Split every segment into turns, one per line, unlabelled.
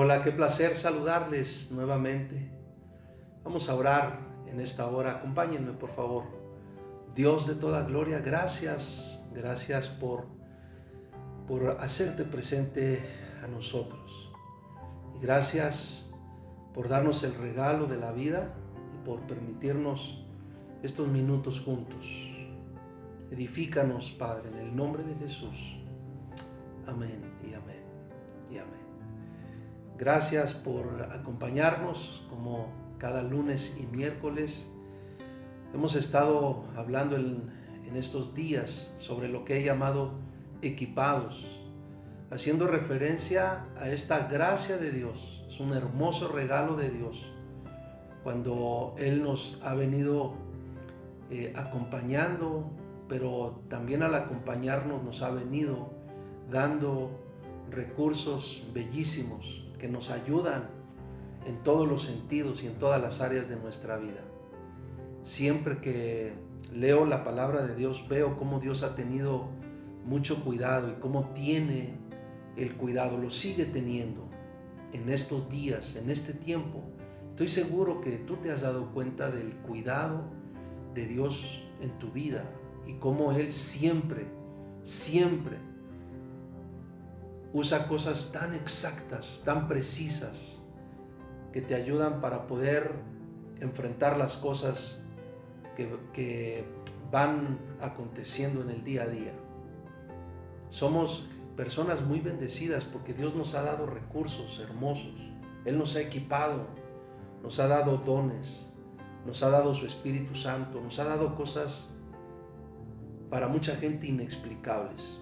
Hola, qué placer saludarles nuevamente. Vamos a orar en esta hora. Acompáñenme, por favor. Dios de toda gloria, gracias por hacerte presente a nosotros. Y gracias por darnos el regalo de la vida y por permitirnos estos minutos juntos. Edifícanos, Padre, en el nombre de Jesús. Amén y amén y amén. Gracias por acompañarnos como cada lunes y miércoles. Hemos estado hablando en estos días sobre lo que he llamado equipados, haciendo referencia a esta gracia de Dios. Es un hermoso regalo de Dios cuando Él nos ha venido acompañando, pero también al acompañarnos nos ha venido dando recursos bellísimos que nos ayudan en todos los sentidos y en todas las áreas de nuestra vida. Siempre que leo la palabra de Dios, veo cómo Dios ha tenido mucho cuidado y cómo tiene el cuidado, lo sigue teniendo en estos días, en este tiempo. Estoy seguro que tú te has dado cuenta del cuidado de Dios en tu vida y cómo Él siempre usa cosas tan exactas, tan precisas, que te ayudan para poder enfrentar las cosas que van aconteciendo en el día a día. Somos personas muy bendecidas porque Dios nos ha dado recursos hermosos. Él nos ha equipado, nos ha dado dones, nos ha dado su Espíritu Santo, nos ha dado cosas para mucha gente inexplicables.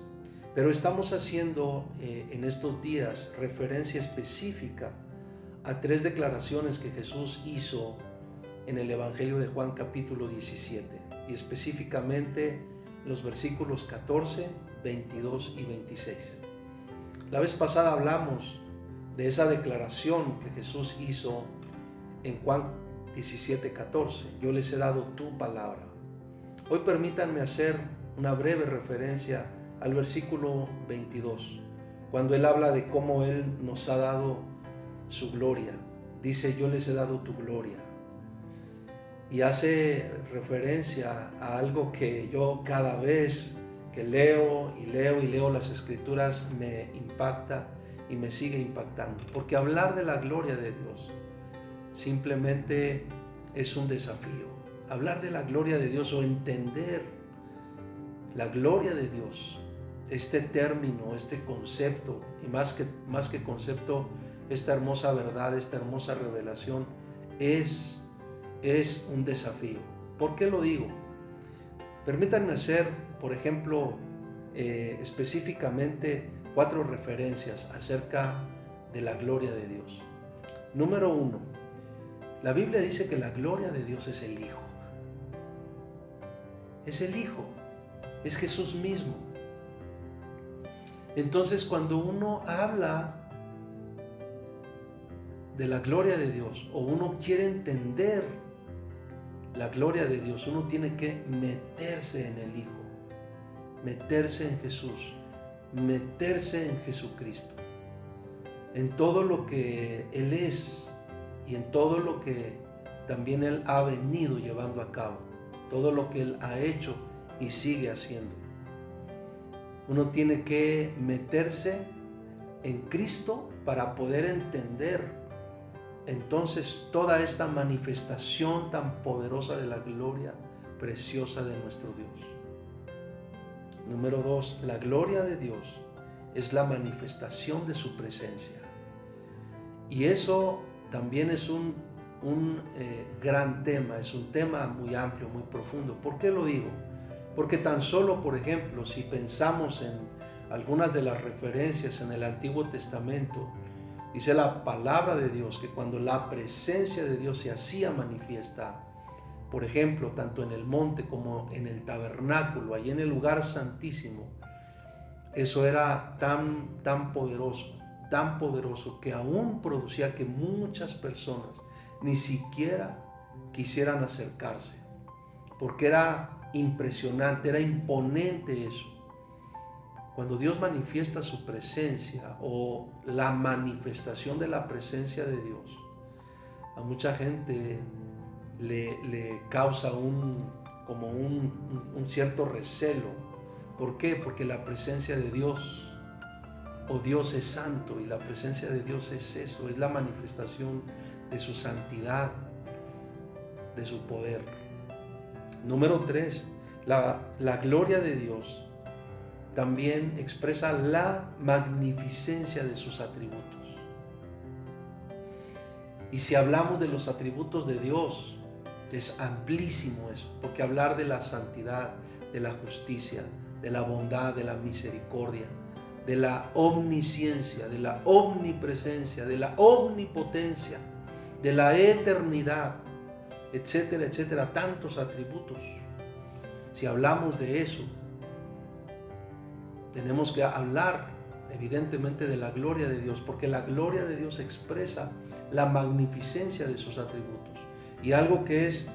Pero estamos haciendo en estos días referencia específica a 3 declaraciones que Jesús hizo en el Evangelio de Juan capítulo 17 y específicamente los versículos 14, 22 y 26. La vez pasada hablamos de esa declaración que Jesús hizo en Juan 17, 14. Yo les he dado tu palabra. Hoy permítanme hacer una breve referencia al versículo 22, cuando Él habla de cómo Él nos ha dado su gloria. Dice, yo les he dado tu gloria. Y hace referencia a algo que yo cada vez que leo las Escrituras me impacta y me sigue impactando. Porque hablar de la gloria de Dios simplemente es un desafío. Hablar de la gloria de Dios o entender la gloria de Dios, este término, este concepto, y más que concepto, esta hermosa verdad, esta hermosa revelación, es un desafío. ¿Por qué lo digo? Permítanme hacer, por ejemplo, específicamente 4 referencias acerca de la gloria de Dios. Número 1, la Biblia dice que la gloria de Dios es el Hijo. Es el Hijo, es Jesús mismo. Entonces, cuando uno habla de la gloria de Dios o uno quiere entender la gloria de Dios, uno tiene que meterse en el Hijo, meterse en Jesús, meterse en Jesucristo, en todo lo que Él es y en todo lo que también Él ha venido llevando a cabo, todo lo que Él ha hecho y sigue haciendo. Uno tiene que meterse en Cristo para poder entender entonces toda esta manifestación tan poderosa de la gloria preciosa de nuestro Dios. Número 2, la gloria de Dios es la manifestación de su presencia. Y eso también es un gran tema, es un tema muy amplio, muy profundo. ¿Por qué lo digo? Porque tan solo, por ejemplo, si pensamos en algunas de las referencias en el Antiguo Testamento, dice la palabra de Dios que cuando la presencia de Dios se hacía manifiesta, por ejemplo, tanto en el monte como en el tabernáculo, allí en el lugar santísimo, eso era tan poderoso que aún producía que muchas personas ni siquiera quisieran acercarse, porque era impresionante, era imponente eso. Cuando Dios manifiesta su presencia o la manifestación de la presencia de Dios, a mucha gente le causa un cierto recelo. ¿Por qué? Porque la presencia de Dios, o Dios es santo, y la presencia de Dios es eso, es la manifestación de su santidad, de su poder. Número 3, la gloria de Dios también expresa la magnificencia de sus atributos. Y si hablamos de los atributos de Dios, es amplísimo eso, porque hablar de la santidad, de la justicia, de la bondad, de la misericordia, de la omnisciencia, de la omnipresencia, de la omnipotencia, de la eternidad, etcétera, etcétera, tantos atributos. Si hablamos de eso, tenemos que hablar evidentemente de la gloria de Dios, porque la gloria de Dios expresa la magnificencia de sus atributos. Y algo que es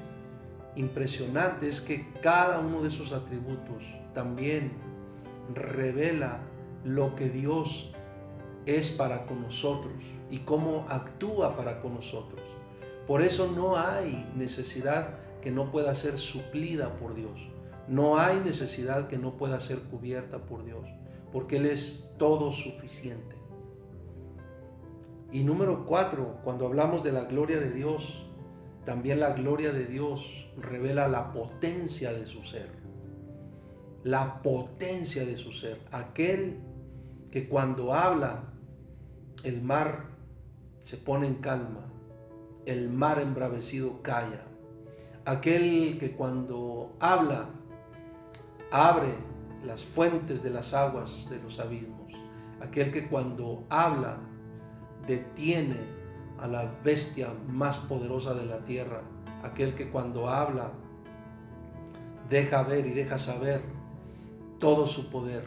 impresionante es que cada uno de esos atributos también revela lo que Dios es para con nosotros y cómo actúa para con nosotros. Por eso no hay necesidad que no pueda ser suplida por Dios. No hay necesidad que no pueda ser cubierta por Dios, porque Él es todo suficiente. Y número 4, cuando hablamos de la gloria de Dios, también la gloria de Dios revela la potencia de su ser. La potencia de su ser. Aquel que cuando habla, el mar se pone en calma, el mar embravecido calla. Aquel que cuando habla, abre las fuentes de las aguas de los abismos. Aquel que cuando habla, detiene a la bestia más poderosa de la tierra. Aquel que cuando habla, deja ver y deja saber todo su poder.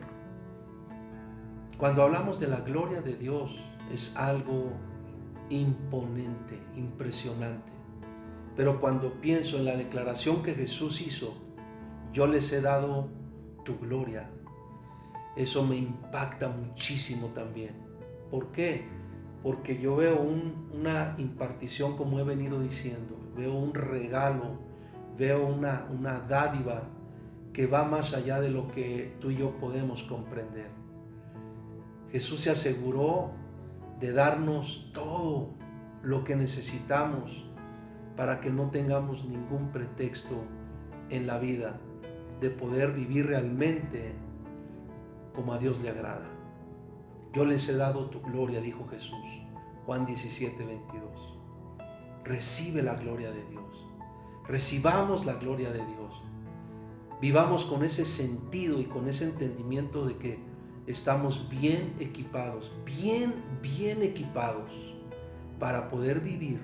Cuando hablamos de la gloria de Dios, es algo imponente, impresionante. Pero cuando pienso en la declaración que Jesús hizo, yo les he dado tu gloria, eso me impacta muchísimo también. ¿Por qué? Porque yo veo una impartición, como he venido diciendo, veo un regalo, veo una dádiva que va más allá de lo que tú y yo podemos comprender. Jesús se aseguró de darnos todo lo que necesitamos para que no tengamos ningún pretexto en la vida de poder vivir realmente como a Dios le agrada. Yo les he dado tu gloria, dijo Jesús, Juan 17:22. Recibe la gloria de Dios. Recibamos la gloria de Dios. Vivamos con ese sentido y con ese entendimiento de que estamos bien equipados, bien equipados para poder vivir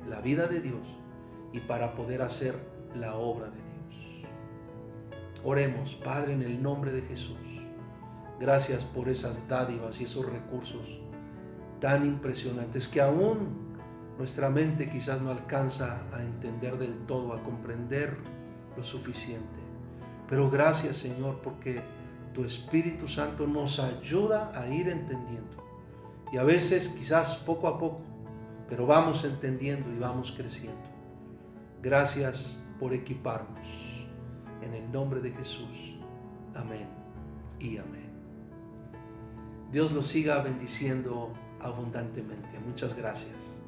la vida de Dios y para poder hacer la obra de Dios. Oremos. Padre, en el nombre de Jesús, gracias por esas dádivas y esos recursos tan impresionantes que aún nuestra mente quizás no alcanza a entender del todo, a comprender lo suficiente. Pero gracias, Señor, porque tu Espíritu Santo nos ayuda a ir entendiendo. Y a veces quizás poco a poco, pero vamos entendiendo y vamos creciendo. Gracias por equiparnos. En el nombre de Jesús. Amén y amén. Dios los siga bendiciendo abundantemente. Muchas gracias.